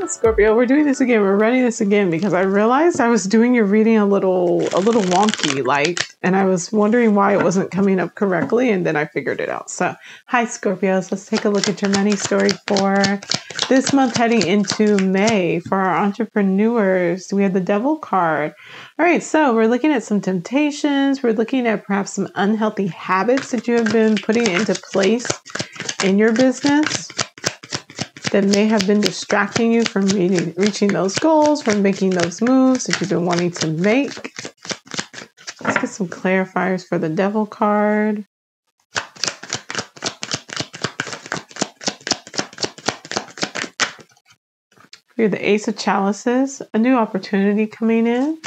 Scorpio, we're doing this again. We're running this again because I realized I was doing your reading a little wonky, and I was wondering why it wasn't coming up correctly, and then I figured it out. So, hi Scorpios, let's take a look at your money story for this month heading into May. For our entrepreneurs, we have the Devil card. All right, so we're looking at some temptations. We're looking at perhaps some unhealthy habits that you have been putting into place in your business that may have been distracting you from reaching those goals, from making those moves that you've been wanting to make. Let's get some clarifiers for the Devil card. We have the Ace of Chalices, a new opportunity coming in,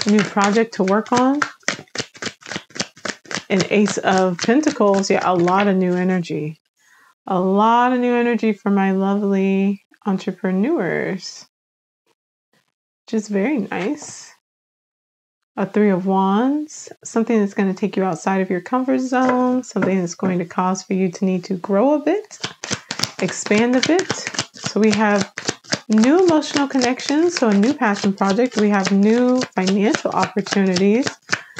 a new project to work on. An Ace of Pentacles, yeah, a lot of new energy. A lot of new energy for my lovely entrepreneurs, which is very nice. A Three of Wands, something that's going to take you outside of your comfort zone, something that's going to cause for you to need to grow a bit, expand a bit. So we have new emotional connections, so a new passion project. We have new financial opportunities.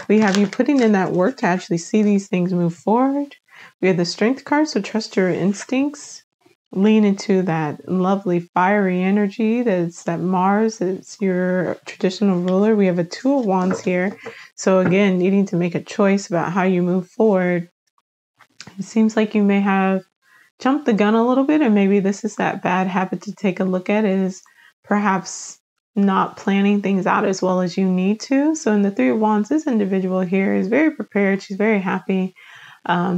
We have you putting in that work to actually see these things move forward. We have the Strength card, so trust your instincts. Lean into that lovely fiery energy. That's that Mars. It's your traditional ruler. We have a Two of Wands here. So again, needing to make a choice about how you move forward. It seems like you may have jumped the gun a little bit, and maybe this is that bad habit to take a look at, is perhaps not planning things out as well as you need to. So in the Three of Wands, this individual here is very prepared. She's very happy.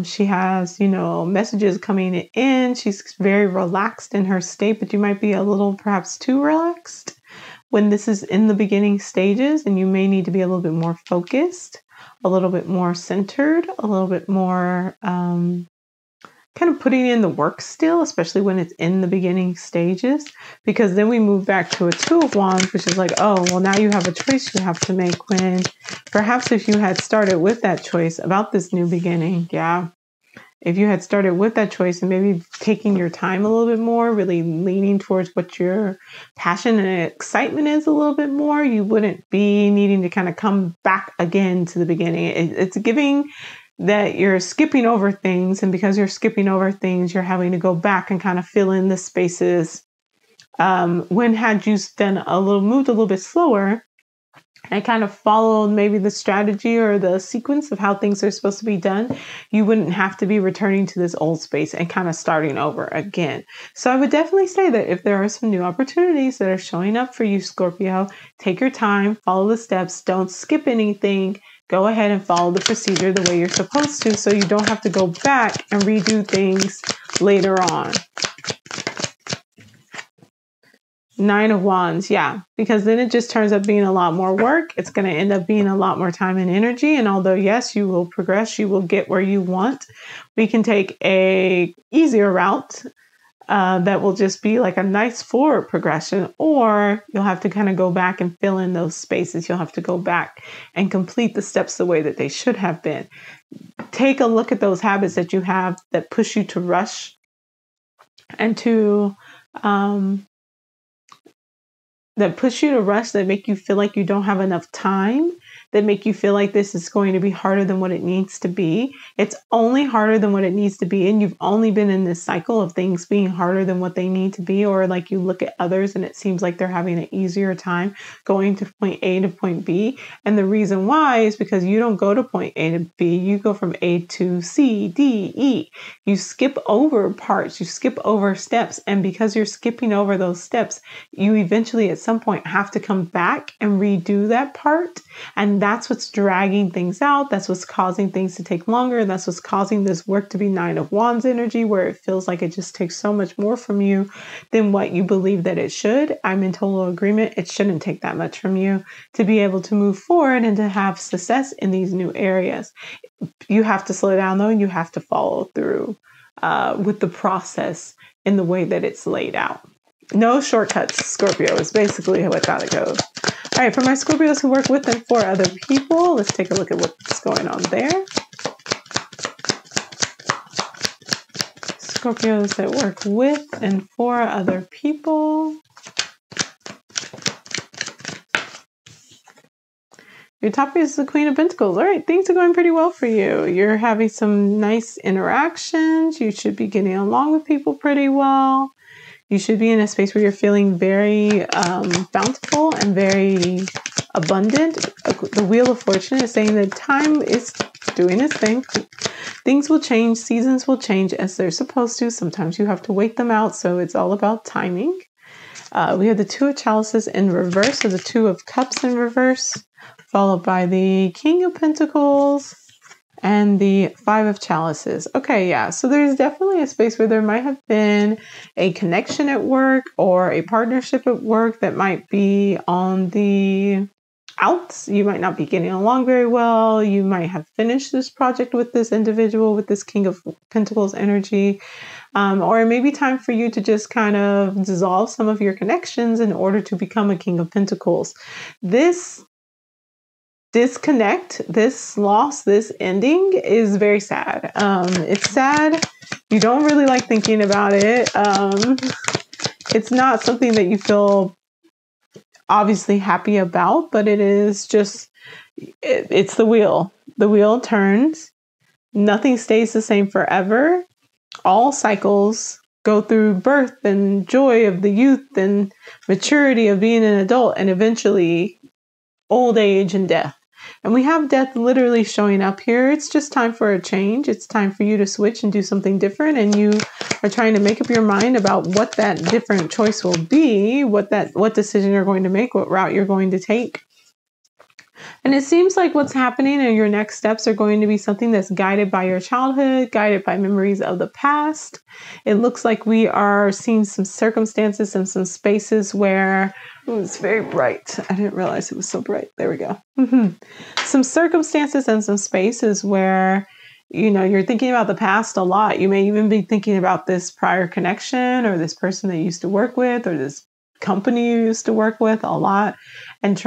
She has, messages coming in. She's very relaxed in her state, but you might be a little perhaps too relaxed when this is in the beginning stages, and you may need to be a little bit more focused, a little bit more centered, a little bit more kind of putting in the work still, especially when it's in the beginning stages, because then we move back to a Two of Wands, which is like, oh, well, now you have a choice you have to make, when perhaps if you had started with that choice about this new beginning, if you had started with that choice and maybe taking your time a little bit more, really leaning towards what your passion and excitement is a little bit more, you wouldn't be needing to kind of come back again to the beginning. It's giving that you're skipping over things, and because you're skipping over things, you're having to go back and kind of fill in the spaces. When had you moved a little bit slower and kind of followed maybe the strategy or the sequence of how things are supposed to be done, you wouldn't have to be returning to this old space and kind of starting over again. So I would definitely say that if there are some new opportunities that are showing up for you, Scorpio, take your time, follow the steps, don't skip anything. Go ahead and follow the procedure the way you're supposed to, so you don't have to go back and redo things later on. Nine of Wands, because then it just turns up being a lot more work. It's going to end up being a lot more time and energy. And although, yes, you will progress, you will get where you want, we can take a easier route that will just be like a nice forward progression, or you'll have to kind of go back and fill in those spaces. You'll have to go back and complete the steps the way that they should have been. Take a look at those habits that you have that push you to rush and that make you feel like you don't have enough time, that make you feel like this is going to be harder than what it needs to be. It's only harder than what it needs to be. And you've only been in this cycle of things being harder than what they need to be. Or like you look at others and it seems like they're having an easier time going to point A to point B. And the reason why is because you don't go to point A to B. You go from A to C, D, E. You skip over parts. You skip over steps. And because you're skipping over those steps, you eventually at some point have to come back and redo that part. And that's what's dragging things out. That's what's causing things to take longer. That's what's causing this work to be Nine of Wands energy, where it feels like it just takes so much more from you than what you believe that it should. I'm in total agreement. It shouldn't take that much from you to be able to move forward and to have success in these new areas. You have to slow down though. You have to follow through with the process in the way that it's laid out. No shortcuts, Scorpio, is basically how it goes. All right, for my Scorpios who work with and for other people, let's take a look at what's going on there. Scorpios that work with and for other people. Your top is the Queen of Pentacles. All right, things are going pretty well for you. You're having some nice interactions. You should be getting along with people pretty well. You should be in a space where you're feeling very bountiful and very abundant. The Wheel of Fortune is saying that time is doing its thing. Things will change. Seasons will change as they're supposed to. Sometimes you have to wait them out. So it's all about timing. We have the Two of Chalices in reverse, or the Two of Cups in reverse, followed by the King of Pentacles and the Five of Chalices. Okay, yeah, so there's definitely a space where there might have been a connection at work or a partnership at work that might be on the outs. You might not be getting along very well. You might have finished this project with this individual, with this King of Pentacles energy. Or it may be time for you to just kind of dissolve some of your connections in order to become a King of Pentacles. This disconnect, this loss, this ending is very sad. It's sad. You don't really like thinking about it. It's not something that you feel obviously happy about, but it is just, it's the wheel. The wheel turns. Nothing stays the same forever. All cycles go through birth and joy of the youth and maturity of being an adult and eventually old age and death. And we have death literally showing up here. It's just time for a change. It's time for you to switch and do something different. And you are trying to make up your mind about what that different choice will be, what decision you're going to make, what route you're going to take. And it seems like what's happening and your next steps are going to be something that's guided by your childhood, guided by memories of the past. It looks like we are seeing some circumstances and some spaces where, oh, it's very bright. I didn't realize it was so bright. There we go. Some circumstances and some spaces where, you know, you're thinking about the past a lot. You may even be thinking about this prior connection or this person that you used to work with or this company you used to work with a lot, and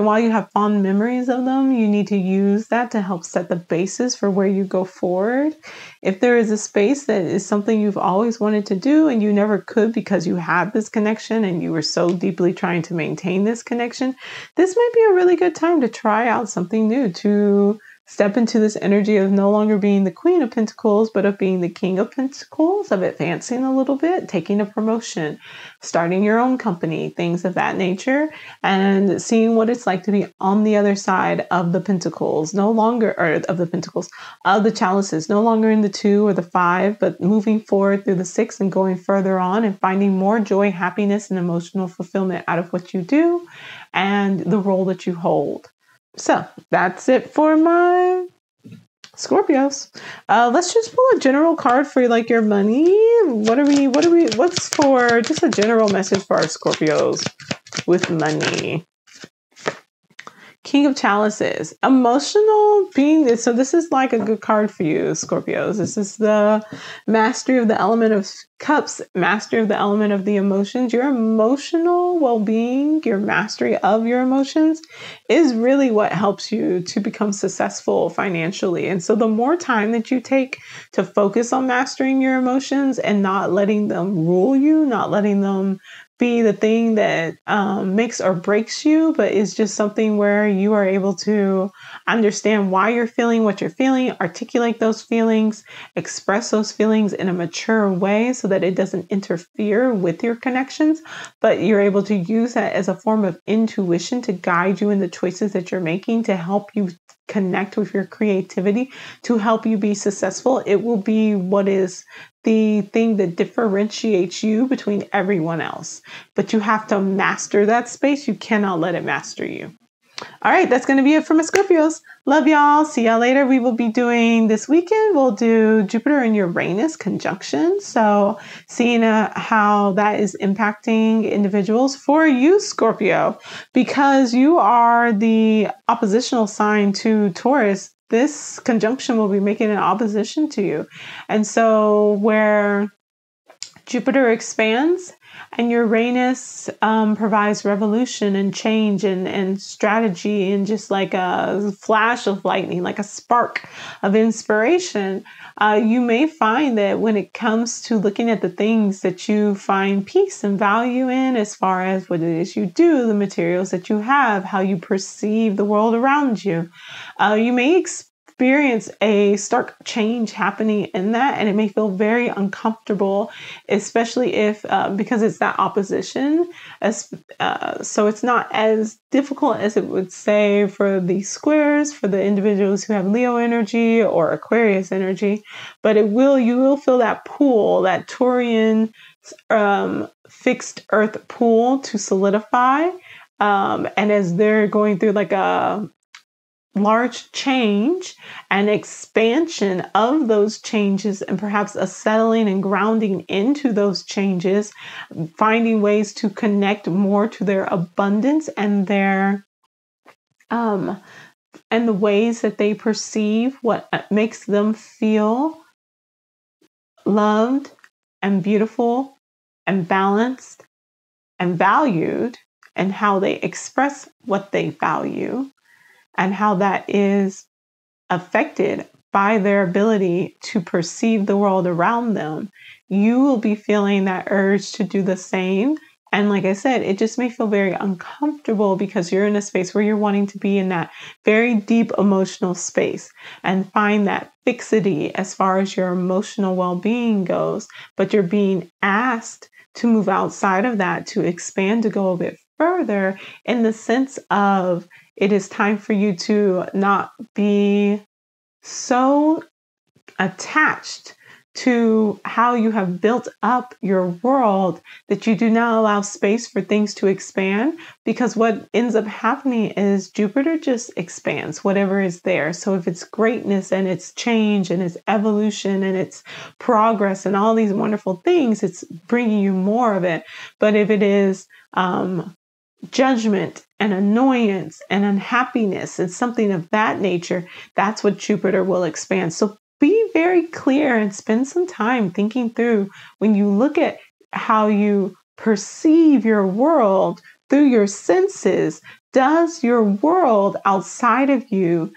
while you have fond memories of them, you need to use that to help set the basis for where you go forward. If there is a space that is something you've always wanted to do and you never could because you had this connection and you were so deeply trying to maintain this connection, this might be a really good time to try out something new, to step into this energy of no longer being the Queen of Pentacles, but of being the King of Pentacles, of advancing a little bit, taking a promotion, starting your own company, things of that nature, and seeing what it's like to be on the other side of the Pentacles, of the Chalices, no longer in the 2 or the 5, but moving forward through the 6 and going further on and finding more joy, happiness, and emotional fulfillment out of what you do and the role that you hold. So that's it for my Scorpios. Let's just pull a general card for like your money. What's for just a general message for our Scorpios with money? King of Chalices, emotional being. So this is like a good card for you, Scorpios. This is the mastery of the element of cups, mastery of the element of the emotions. Your emotional well-being, your mastery of your emotions is really what helps you to become successful financially. And so the more time that you take to focus on mastering your emotions and not letting them rule you, not letting them be the thing that makes or breaks you, but is just something where you are able to understand why you're feeling what you're feeling, articulate those feelings, express those feelings in a mature way so that it doesn't interfere with your connections, but you're able to use that as a form of intuition to guide you in the choices that you're making, to help you connect with your creativity, to help you be successful. It will be what is the thing that differentiates you between everyone else. But you have to master that space. You cannot let it master you. All right, that's going to be it for my Scorpios. Love y'all. See y'all later. We will be doing this weekend. We'll do Jupiter and Uranus conjunction. So seeing how that is impacting individuals for you, Scorpio, because you are the oppositional sign to Taurus. This conjunction will be making an opposition to you. And so where Jupiter expands, and Uranus provides revolution and change and strategy, and just like a flash of lightning, like a spark of inspiration. You may find that when it comes to looking at the things that you find peace and value in, as far as what it is you do, the materials that you have, how you perceive the world around you, you may experience a stark change happening in that, and it may feel very uncomfortable, especially if because it's that opposition. So it's not as difficult as it would say for the squares, for the individuals who have Leo energy or Aquarius energy, but you will feel that pull, that Taurian fixed earth pull to solidify, and as they're going through like a large change and expansion of those changes, and perhaps a settling and grounding into those changes, finding ways to connect more to their abundance and their and the ways that they perceive what makes them feel loved and beautiful and balanced and valued, and how they express what they value, and how that is affected by their ability to perceive the world around them. You will be feeling that urge to do the same. And like I said, it just may feel very uncomfortable because you're in a space where you're wanting to be in that very deep emotional space and find that fixity as far as your emotional well-being goes. But you're being asked to move outside of that, to expand, to go a bit further, in the sense of it is time for you to not be so attached to how you have built up your world that you do not allow space for things to expand. Because what ends up happening is Jupiter just expands whatever is there. So if it's greatness and it's change and it's evolution and it's progress and all these wonderful things, it's bringing you more of it. But if it is judgment and annoyance and unhappiness and something of that nature, that's what Jupiter will expand. So be very clear and spend some time thinking through, when you look at how you perceive your world through your senses, does your world outside of you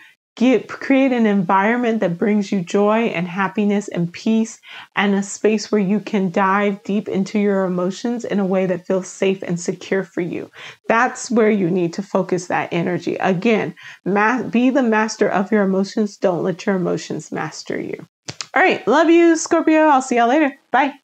create an environment that brings you joy and happiness and peace, and a space where you can dive deep into your emotions in a way that feels safe and secure for you? That's where you need to focus that energy. Again, be the master of your emotions. Don't let your emotions master you. All right. Love you, Scorpio. I'll see y'all later. Bye.